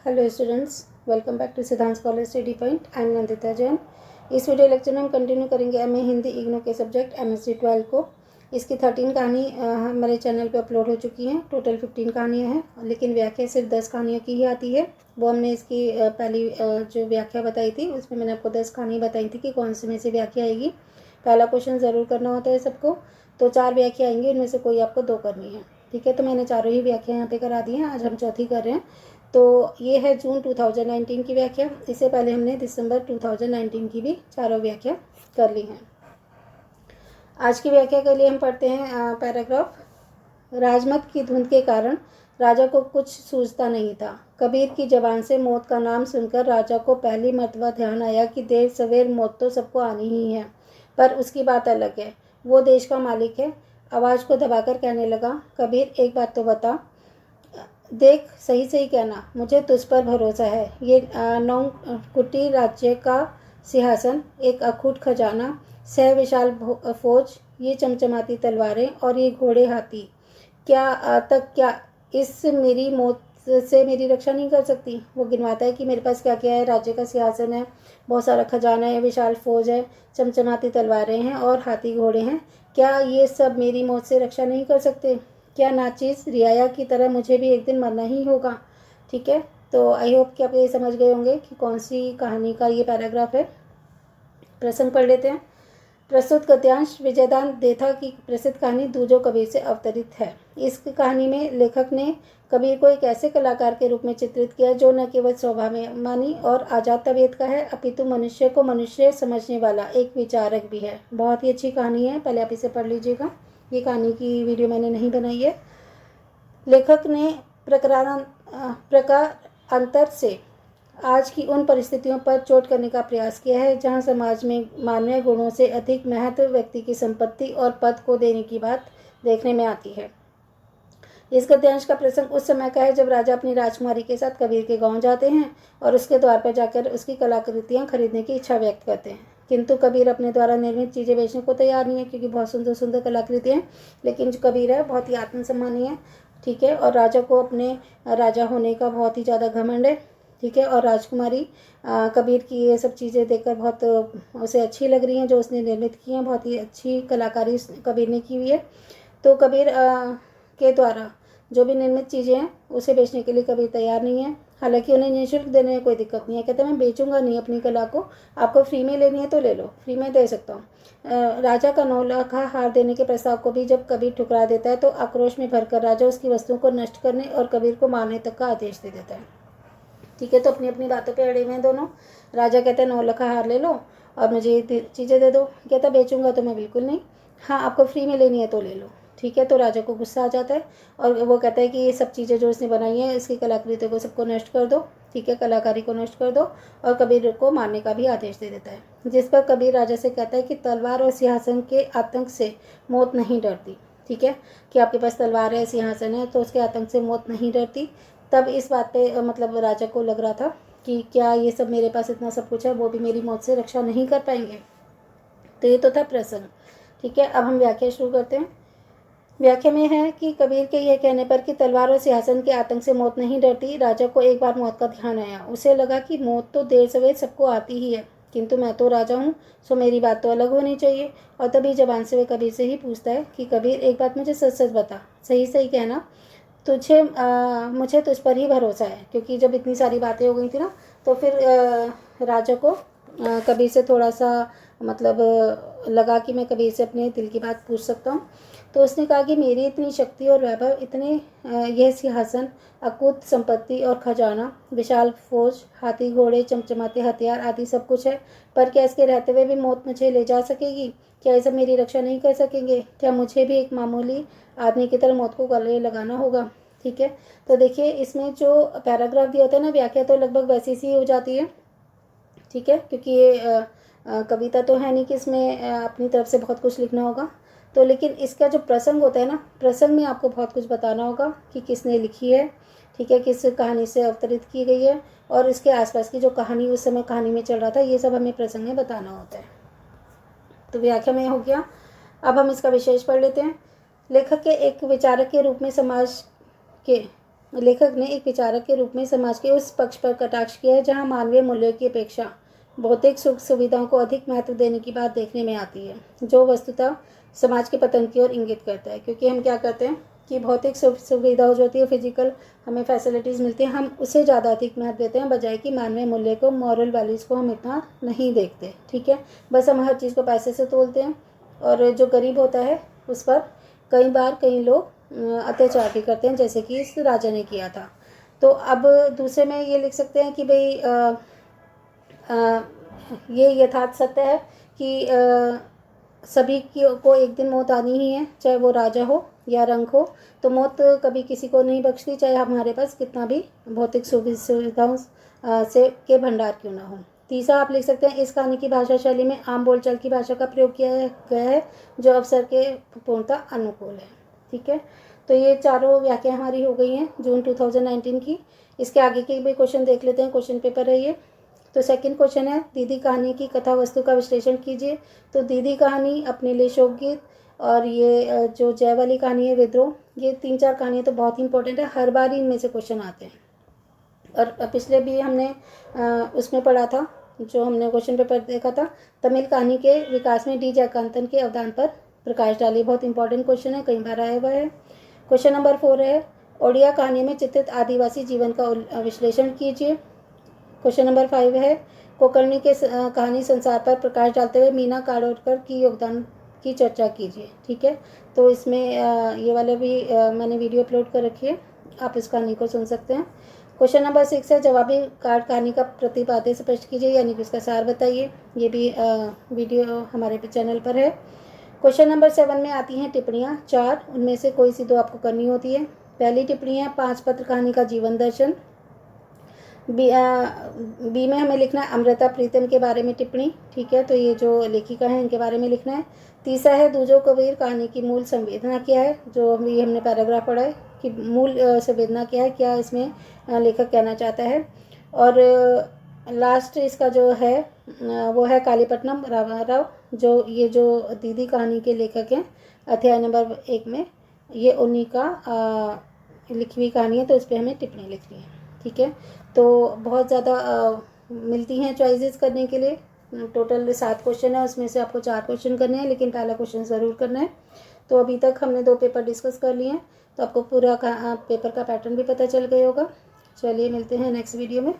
Hello students, welcome back to Siddhant college study point. I am Nandita Jain. इस video lecture में हम continue करेंगे MA Hindi IGNOU के सब्जेक्ट एमएससी 12 को। इसकी 13 कहानी हमारे चैनल पे अपलोड हो चुकी हैं। टोटल 15 कहानियाँ हैं, लेकिन व्याख्या सिर्फ 10 कहानियों की ही आती है। वो हमने इसकी पहली जो व्याख्या बताई थी उसमें मैंने आपको 10 कहानी बताई थी कि कौन सी में से व्याख्या आएगी। पहला क्वेश्चन ज़रूर करना होता है सबको। तो 4 व्याख्या आएंगी, उनमें से कोई आपको 2 करनी है। ठीक है, तो मैंने चारों ही व्याख्या यहाँ पे करा दी हैं। आज हम चौथी कर रहे हैं। तो ये है जून 2019 की व्याख्या। इससे पहले हमने दिसंबर 2019 की भी चारों व्याख्या कर ली हैं। आज की व्याख्या के लिए हम पढ़ते हैं पैराग्राफ। राजमत की धुंध के कारण राजा को कुछ सूझता नहीं था। कबीर की जबान से मौत का नाम सुनकर राजा को पहली मर्तबा ध्यान आया कि देर सवेर मौत तो सबको आनी ही है, पर उसकी बात अलग है। वो देश का मालिक है। आवाज़ को दबाकर कहने लगा, कबीर एक बात तो बता। देख, सही सही कहना, मुझे तुझ पर भरोसा है। ये 9 कुटी राज्य का सिंहासन, एक अखूट खजाना, सह विशाल फौज, ये चमचमाती तलवारें और ये घोड़े हाथी, क्या इस मेरी मौत से मेरी रक्षा नहीं कर सकती। वो गिनवाता है कि मेरे पास क्या क्या है। राज्य का सिंहासन है, बहुत सारा खजाना है, विशाल फौज है, चमचमाती तलवारें हैं और हाथी घोड़े हैं। क्या ये सब मेरी मौत से रक्षा नहीं कर सकते? क्या नाचीज रियाया की तरह मुझे भी एक दिन मरना ही होगा? ठीक है, तो आई होप कि आप ये समझ गए होंगे कि कौन सी कहानी का ये पैराग्राफ है। प्रसंग पढ़ लेते हैं। प्रस्तुत गद्यांश विजयदान देथा की प्रसिद्ध कहानी दूजो कबीर से अवतरित है। इस कहानी में लेखक ने कबीर को एक ऐसे कलाकार के रूप में चित्रित किया जो न केवल स्वाभिमानी और आजाद तबीयत का है, अपितु मनुष्य को मनुष्य समझने वाला एक विचारक भी है। बहुत ही अच्छी कहानी है, पहले आप इसे पढ़ लीजिएगा। ये कहानी की वीडियो मैंने नहीं बनाई है। लेखक ने प्रकारांतर से आज की उन परिस्थितियों पर चोट करने का प्रयास किया है जहां समाज में मानवीय गुणों से अधिक महत्व व्यक्ति की संपत्ति और पद को देने की बात देखने में आती है। इस गद्यांश का प्रसंग उस समय का है जब राजा अपनी राजकुमारी के साथ कबीर के गांव जाते हैं और उसके द्वार पर जाकर उसकी कलाकृतियां खरीदने की इच्छा व्यक्त करते हैं। किंतु कबीर अपने द्वारा निर्मित चीज़ें बेचने को तैयार नहीं है, क्योंकि बहुत सुंदर सुंदर कलाकृतियाँ हैं। लेकिन जो कबीर है बहुत ही आत्मसम्मानी है। ठीक है, और राजा को अपने राजा होने का बहुत ही ज़्यादा घमंड है। ठीक है, और राजकुमारी कबीर की ये सब चीज़ें देखकर बहुत उसे अच्छी लग रही हैं, जो उसने निर्मित की हैं। बहुत ही अच्छी कलाकारी कबीर ने की हुई है। तो कबीर के द्वारा जो भी निर्मित चीज़ें हैं उसे बेचने के लिए कबीर तैयार नहीं है। हालांकि उन्हें निःशुल्क देने में कोई दिक्कत नहीं है। कहते हैं मैं बेचूंगा नहीं अपनी कला को, आपको फ्री में लेनी है तो ले लो, फ्री में दे सकता हूँ। राजा का 9 लाख हार देने के प्रस्ताव को भी जब कबीर ठुकरा देता है तो आक्रोश में भरकर राजा उसकी वस्तुओं को नष्ट करने और कबीर को मारने तक का आदेश दे देता है। ठीक है, तो अपनी अपनी बातों पे अड़े हुए हैं दोनों। राजा कहता है 9 लाख हार ले लो और मुझे ये चीज़ें दे दो। कहता बेचूंगा तो मैं बिल्कुल नहीं, हाँ आपको फ्री में लेनी है तो ले लो। ठीक है, तो राजा को गुस्सा आ जाता है और वो कहता है कि ये सब चीज़ें जो इसने बनाई हैं इसकी कलाकृतियों को सबको नष्ट कर दो। ठीक है, कलाकारी को नष्ट कर दो, और कबीर को मारने का भी आदेश दे देता है। जिस पर कबीर राजा से कहता है कि तलवार और सिंहासन के आतंक से मौत नहीं डरती। ठीक है, कि आपके पास तलवार है, सिंहासन है, तो उसके आतंक से मौत नहीं डरती। तब इस बात पे मतलब राजा को लग रहा था कि क्या ये सब मेरे पास इतना सब कुछ है, वो भी मेरी मौत से रक्षा नहीं कर पाएंगे। तो ये तो था प्रसंग। ठीक है, अब हम व्याख्या शुरू करते हैं। व्याख्या में है कि कबीर के यह कहने पर कि तलवार और सिंहासन के आतंक से मौत नहीं डरती, राजा को एक बार मौत का ध्यान आया। उसे लगा कि मौत तो देर सवेर सबको आती ही है, किंतु मैं तो राजा हूँ, सो मेरी बात तो अलग होनी चाहिए। और तभी जबान से वह कबीर से ही पूछता है कि कबीर एक बात मुझे सच सच बता, सही सही कहना, मुझे तुझ पर ही भरोसा है। क्योंकि जब इतनी सारी बातें हो गई थी ना, तो फिर राजा को कबीर से थोड़ा सा मतलब लगा कि मैं कबीर से अपने दिल की बात पूछ सकता हूँ। तो उसने कहा कि मेरी इतनी शक्ति और वैभव, इतने यह सिंहासन, अकूत संपत्ति और खजाना, विशाल फौज, हाथी घोड़े, चमचमाते हथियार आदि सब कुछ है, पर क्या इसके रहते हुए भी मौत मुझे ले जा सकेगी? क्या ये सब मेरी रक्षा नहीं कर सकेंगे? क्या मुझे भी एक मामूली आदमी की तरह मौत को गले लगाना होगा? ठीक है, तो देखिए इसमें जो पैराग्राफ दिया होता है ना, व्याख्या तो लगभग वैसी सी हो जाती है। ठीक है, क्योंकि ये कविता तो है नहीं कि इसमें अपनी तरफ से बहुत कुछ लिखना होगा। तो लेकिन इसका जो प्रसंग होता है ना, प्रसंग में आपको बहुत कुछ बताना होगा कि किसने लिखी है। ठीक है, किस कहानी से अवतरित की गई है, और इसके आसपास की जो कहानी उस समय कहानी में चल रहा था, ये सब हमें प्रसंग में बताना होता है। तो व्याख्या में हो गया। अब हम इसका विशेष पढ़ लेते हैं। लेखक के एक विचारक के रूप में समाज के लेखक ने एक विचारक के रूप में समाज के उस पक्ष पर कटाक्ष किया है जहाँ मानवीय मूल्यों की अपेक्षा भौतिक सुख सुविधाओं को अधिक महत्व देने की बात देखने में आती है, जो वस्तुतः समाज के पतन की ओर इंगित करता है। क्योंकि हम क्या करते हैं कि भौतिक सुविधाओं जो होती है, फिजिकल हमें फैसिलिटीज़ मिलती हैं, हम उसे ज़्यादा अधिक महत्व देते हैं, बजाय कि मानवीय मूल्य को, मॉरल वैल्यूज़ को हम इतना नहीं देखते। ठीक है, बस हम हर चीज़ को पैसे से तोलते हैं, और जो गरीब होता है उस पर कई बार कई लोग अत्याचार भी करते हैं, जैसे कि इस राजा ने किया था। तो अब दूसरे में ये लिख सकते हैं कि भाई ये यथार्थ सत्य है कि सभी को एक दिन मौत आनी ही है, चाहे वो राजा हो या रंक हो। तो मौत कभी किसी को नहीं बख्शती, चाहे हमारे पास कितना भी भौतिक सुविधाओं से के भंडार क्यों ना हो। तीसरा आप लिख सकते हैं, इस कहानी की भाषा शैली में आम बोलचाल की भाषा का प्रयोग किया गया है, जो अवसर के पूर्णतः अनुकूल है। ठीक है, तो ये चारों व्याख्या हमारी हो गई हैं जून 2019 की। इसके आगे के भी क्वेश्चन देख लेते हैं, क्वेश्चन पेपर है ये। तो सेकंड क्वेश्चन है, दीदी कहानी की कथा वस्तु का विश्लेषण कीजिए। तो दीदी कहानी, अपने लिए शोकगीत, और ये जो जय वाली कहानी है विद्रोह, ये 3-4 कहानियाँ तो बहुत ही इंपॉर्टेंट है, हर बार इनमें से क्वेश्चन आते हैं। और पिछले भी हमने उसमें पढ़ा था, जो हमने क्वेश्चन पेपर देखा था, तमिल कहानी के विकास में डी जयकांतन के अवदान पर प्रकाश डालिए। बहुत इंपॉर्टेंट क्वेश्चन है, कई बार आया हुआ है। क्वेश्चन नंबर 4 है, ओडिया कहानी में चित्रित आदिवासी जीवन का विश्लेषण कीजिए। क्वेश्चन नंबर 5 है, कोकर्णी के कहानी संसार पर प्रकाश डालते हुए मीना काडोरकर की योगदान की चर्चा कीजिए। ठीक है, तो इसमें ये वाला भी मैंने वीडियो अपलोड कर रखी है, आप इस कहानी को सुन सकते हैं। क्वेश्चन नंबर 6 है, जवाबी कार्ड कहानी का प्रतिपाद्य स्पष्ट कीजिए, यानी कि उसका सार बताइए। ये भी वीडियो हमारे चैनल पर है। क्वेश्चन नंबर 7 में आती हैं टिप्पणियाँ 4, उनमें से कोई सी 2 आपको करनी होती है। पहली टिप्पणी है, 5 पत्र कहानी का जीवन दर्शन। बी में हमें लिखना है अमृता प्रीतम के बारे में टिप्पणी। ठीक है, तो ये जो लेखिका है इनके बारे में लिखना है। तीसरा है, दूजो कबीर कहानी की मूल संवेदना क्या है, जो अभी हमने पैराग्राफ पढ़ा है कि मूल संवेदना क्या है, क्या इसमें लेखक कहना चाहता है। और लास्ट इसका जो है वो है कालीपट्टनम रामाराव, जो दीदी कहानी के लेखक हैं, अध्याय नंबर 1 में ये उन्हीं का लिखी हुई कहानी है, तो इस पर हमें टिप्पणी लिखनी है। ठीक है, तो बहुत ज़्यादा मिलती हैं चॉइसेस करने के लिए। टोटल 7 क्वेश्चन है, उसमें से आपको 4 क्वेश्चन करने हैं, लेकिन पहला क्वेश्चन ज़रूर करना है। तो अभी तक हमने 2 पेपर डिस्कस कर लिए हैं, तो आपको पूरा पेपर का पैटर्न भी पता चल गया होगा। चलिए मिलते हैं नेक्स्ट वीडियो में।